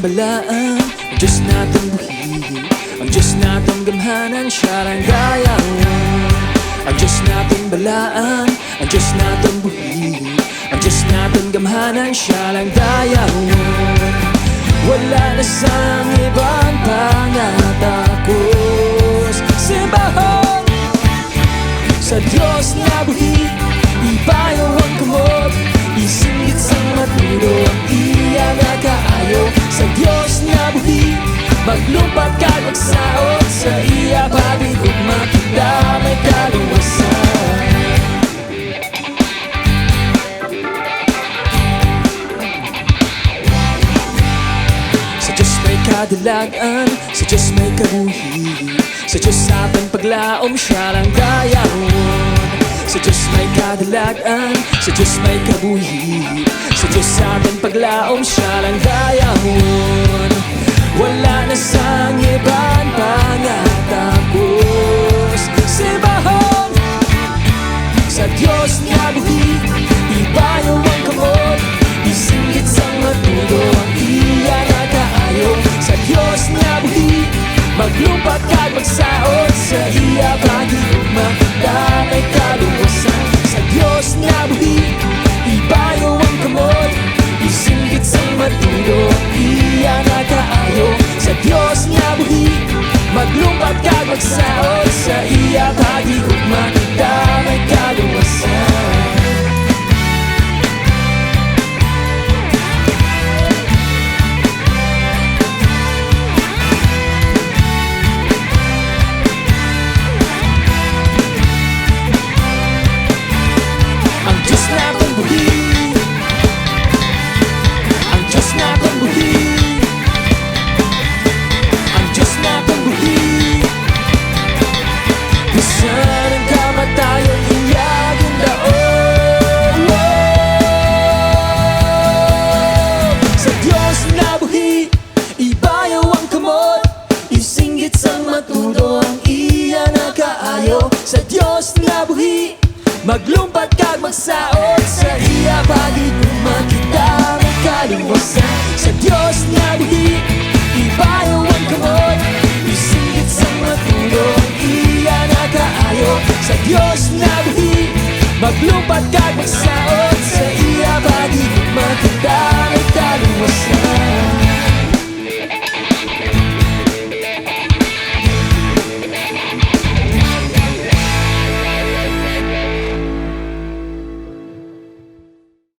balaan, ang Diyos nating buhi, ang Diyos nating gamhanan, siya lang gayaon. Ang Diyos nating balaan, ang Diyos nating buhi, ang Diyos nating gamhanan, siya lang gayaon. Wala na sang ibang pangatakos, simbahon sa Diyos na buhi, ibayaw ang kamot, isingit sa matulo ang iya na kaayo. Sa Diyos na buhi, maglumpat ka magsaot, sa iya pagigugma kita may kaluwasan. Sa Diyos may kadilagan, sa Diyos may kabuhi, sa Diyos sa ating paglaom, siya lang gayaon. Sa Diyos may kadilagan, sa Diyos may kabuhi, sa Diyos sa ating paglaom, siya lang gayaon. Wala na sang ibang pangatapos, simbahon sa Diyos na buhi, ibayaw ang kamot, isingit sa matulo ang iya na kaayo. Sa Diyos na buhi, maglumpat ka magsaot, sa iya pagigugma kita may kaluwasan. Sa Diyos na buhi, ibayaw ang kamot, isingit sa matulo ang iya na kaayo. Sa Diyos na buhi, maglumpat ka magsaot, sa iya pagigugma kita may kaluwasan. Sa Diyos na buhi, maglumpat ka magsaot, sa iya pagigugma kita may kaluwasan. Sa Diyos na buhi, ibayaw ang kamot, isingit sa matulo ang iya na kaayo. Sa Diyos na buhi, maglumpat ka magsaot.